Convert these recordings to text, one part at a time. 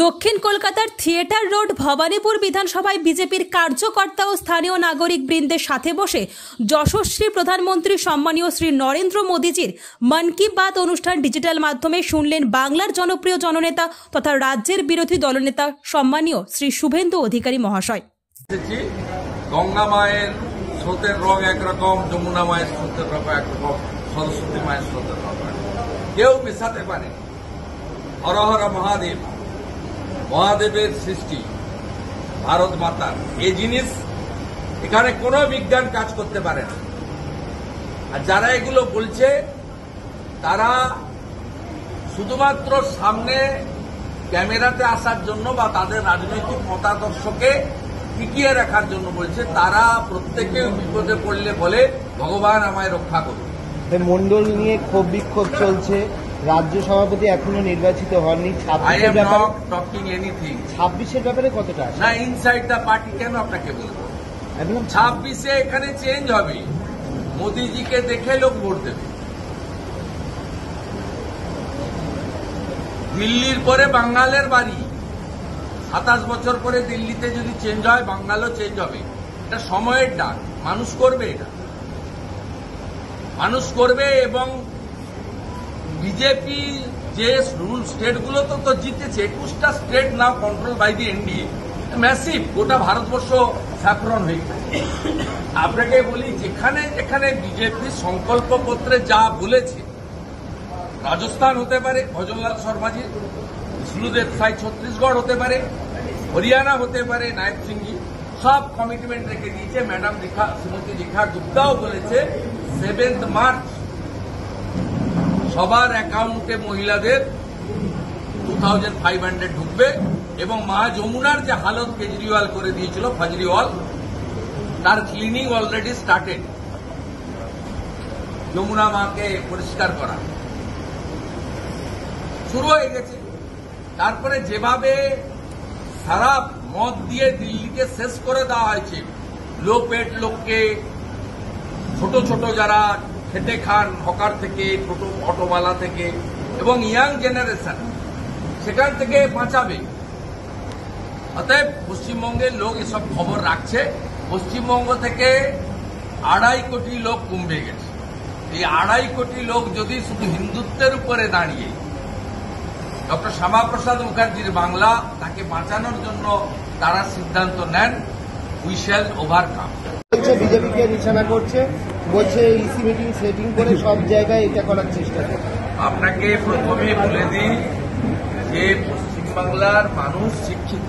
দক্ষিণ কলকাতার theatre road Bhabanipur বিধানসভায় বিজেপির কার্যকর্তা ও স্থানীয় নাগরিক বৃন্দের সাথে বসে যশস্বী প্রধানমন্ত্রী সম্মানীয় শ্রী নরেন্দ্র মোদীজির মন কি বাত অনুষ্ঠান ডিজিটাল মাধ্যমে শুনলেন বাংলার জনপ্রিয় জননেতা তথা রাজ্যের বিরোধী দলনেতা সম্মানীয় শ্রী শুভেন্দু অধিকারী মহাশয়। গঙ্গা মায়ের স্রোতের রং একরকম, যমুনা মায়ের স্রোতের রং একরকম, সরস্বতী মায়ের স্রোতের রং কেউ মেশাতে পারে। হর হর মহাদেব, মহাদেবের সৃষ্টি ভারত মাতার, এই জিনিস এখানে কোনো বিজ্ঞান কাজ করতে পারে না। আর যারা এগুলো বলছে তারা শুধুমাত্র সামনে ক্যামেরাতে আসার জন্য বা তাদের রাজনৈতিক মতাদর্শকে টিকিয়ে রাখার জন্য বলছে। তারা প্রত্যেকে বিপদে পড়লে বলে ভগবান আমায় রক্ষা করুন। মন্ডল নিয়ে ক্ষোভ বিক্ষোভ চলছে, রাজ্য সভাপতি এখনো নির্বাচিত হননি। 26-এর ব্যাপারে কতটা না ইনসাইড দ্য পার্টি কেন আপনাকে বলবো? 26-এ এখানে চেঞ্জ হবে, মোদিজিকে দেখে লোক ভোট দেবে। দিল্লির পরে বাঙ্গালের বাড়ি, 27 বছর পরে দিল্লিতে যদি চেঞ্জ হয় বাঙ্গালও চেঞ্জ হবে। এটা সময়ের ডাক, মানুষ করবে, এটা মানুষ করবে। এবং বিজেপি যে রুল স্টেটগুলো তো জিতেছে, 21টা state now control by the NDA, massive, গোটা ভারতবর্ষ স্যাফরন হয়ে গেছে। আপনাকে বলি, যেখানে যেখানে বিজেপি সংকল্পপত্রে যা বলেছে, রাজস্থান হতে পারে ভজনলাল শর্মাজি, বিষ্ণুদেব সাই ছত্তিশগড় হতে পারে, হরিয়ানা হতে পারে নায়ক সিংজি, সব কমিটমেন্ট রেখে দিয়েছে। ম্যাডাম শ্রীমতী রেখা গুপ্তাও বলেছে 7 মার্চ সবার অ্যাকাউন্টে মহিলাদের 2500 ঢুকবে। এবং মা যমুনার যে হালত কেজরিওয়াল করে দিয়েছিল ফজরিওয়াল, তার ক্লিনিং অলরেডি স্টার্টেড। যমুনা মাকে পরিষ্কার করা শুরু হয়ে গেছে। তারপরে যেভাবে সারা মদ দিয়ে দিল্লিকে শেষ করে দেওয়া হয়েছে, লো পেট লোককে, ছোট ছোট যারা খেটে খান, হকার থেকে, ছোট অটোওয়ালা থেকে, এবং ইয়াং জেনারেশন সেখান থেকে বাঁচাবে। অতএব পশ্চিমবঙ্গের লোক এসব খবর রাখছে। পশ্চিমবঙ্গ থেকে 2.5 কোটি লোক কমবে গেছে। এই 2.5 কোটি লোক যদি শুধু হিন্দুত্বের উপরে দাঁড়িয়ে ডক্টর শ্যামাপ্রসাদ মুখার্জির বাংলা, তাকে বাঁচানোর জন্য তারা সিদ্ধান্ত নেন, উই শ্যাল ওভারকাম। বিজেপিকে নিশানা করছে, বলছে ইসি মিটিং সেটিং করে সব জায়গায় এটা করার চেষ্টা করছে। আপনাকে প্রথমে বলে দিই যে পশ্চিমবাংলার মানুষ শিক্ষিত।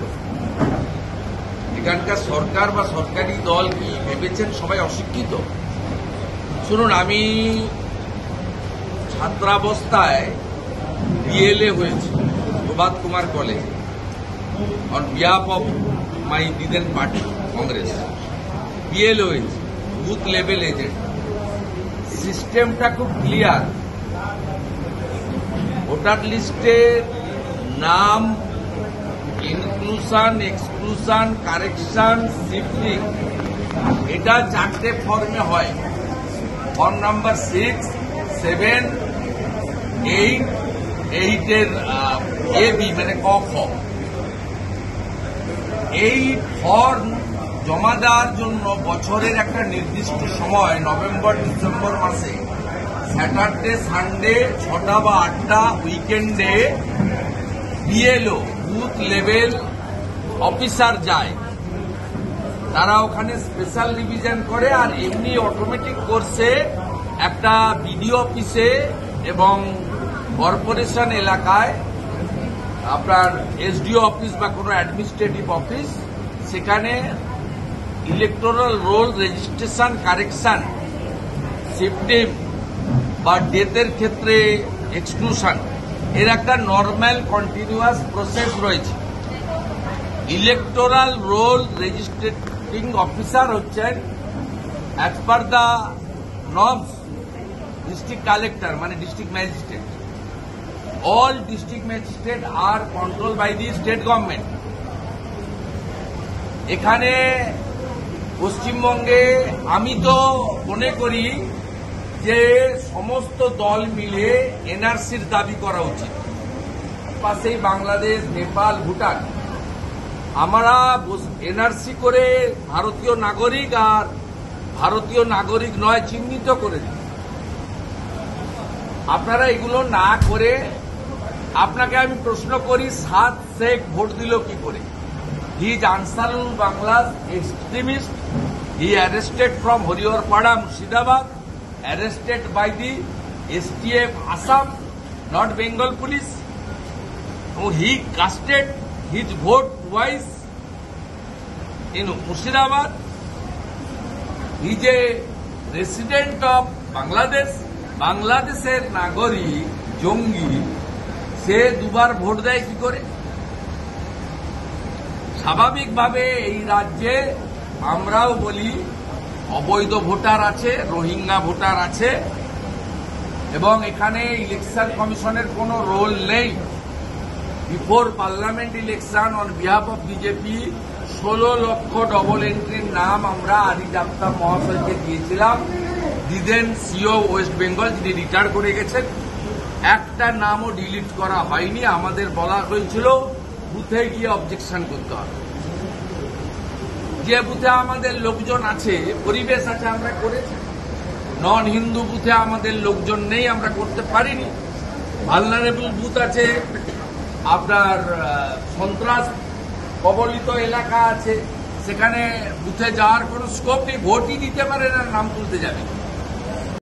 এখানকার সরকার বা সরকারি দল কি ভেবেছেন সবাই অশিক্ষিত? শুনুন, আমি ছাত্রাবস্থায় বিএলএ হয়েছে Prabhat Kumar college on behalf of my the then party Congress. BLA হয়েছে, বুথ লেভেল এজেন্ট। সিস্টেমটা খুব ক্লিয়ার। ভোটার লিস্টের নাম, ইনক্লুশন, এক্সক্লুশন, কারেকশন, শিফটিং, এটা 4টে ফর্মে হয়। ফর্ম নাম্বার 6, 7, 8, 8-এর এবি মানে ক খ। এই ফর্ম জমা দেওয়ার জন্য বছরের একটা নির্দিষ্ট সময়, নভেম্বর ডিসেম্বর মাসে, স্যাটারডে সানডে 6টা বা 8টা, উইকেন্ডে বিএলও বুথ লেভেল অফিসার যায়। তারা ওখানে স্পেশাল রিভিশন করে। আর এমনি অটোমেটিক কোর্সে একটা বিডিও অফিসে এবং কর্পোরেশন এলাকায় আপনার এসডিও অফিস বা কোনো অ্যাডমিনিস্ট্রেটিভ অফিস, সেখানে electoral roll registration, correction, shifting বা ডেথের ক্ষেত্রে এক্সক্লুশন, এর একটা নর্মাল কন্টিনিউয়াস প্রসেস রয়েছে। ইলেকটোরাল রোল রেজিস্ট্রেটিং অফিসার হচ্ছেন as per the norms district collector, মানে district magistrate. All district magistrate are control by the state government. এখানে পশ্চিমবঙ্গে আমি তো মনে করি যে সমস্ত দল মিলে এনআরসির দাবি করা উচিত। পাশেই বাংলাদেশ, নেপাল, ভুটান। আমরা এনআরসি করে ভারতীয় নাগরিক আর ভারতীয় নাগরিক নয় চিহ্নিত করে দিই। আপনারা এগুলো না করে, আপনাকে আমি প্রশ্ন করি, 7 শেখ ভোট দিল কি করে? He is Ansarul Bangla's extremist. He arrested from Hariharpara, Murshidabad, arrested by the STF Assam, not Bengal police. He casted his vote twice in Murshidabad. He is a resident of Bangladesh. বাংলাদেশের নাগরিক জঙ্গি, সে দুবার ভোট দেয় কি করে? স্বাভাবিকভাবে এই রাজ্যে আমরাও বলি অবৈধ ভোটার আছে, রোহিঙ্গা ভোটার আছে, এবং এখানে ইলেকশন কমিশনের কোনো রোল নেই। Before parliament election on behalf of BJP 16 লক্ষ ডবল এন্ট্রির নাম আমরা আরিজ আফতাব মহাশয়কে দিয়েছিলাম, দিদেন সিও ওয়েস্ট বেঙ্গল, যিনি রিটায়ার করে গেছেন। একটা নামও ডিলিট করা হয়নি। আমাদের বলা হয়েছিল বুথে গিয়ে অবজেকশন করতে হবে। যে বুথে আমাদের লোকজন আছে, পরিবেশ আছে, আমরা করেছি। নন হিন্দু বুথে আমাদের লোকজন নেই, আমরা করতে পারিনি। ভালনারেবল বুথ আছে, আপনার সন্ত্রাস কবলিত এলাকা আছে, সেখানে বুথে যাওয়ার কোনো স্কোপ নেই। ভোটই দিতে পারে না, নাম তুলতে যাবে।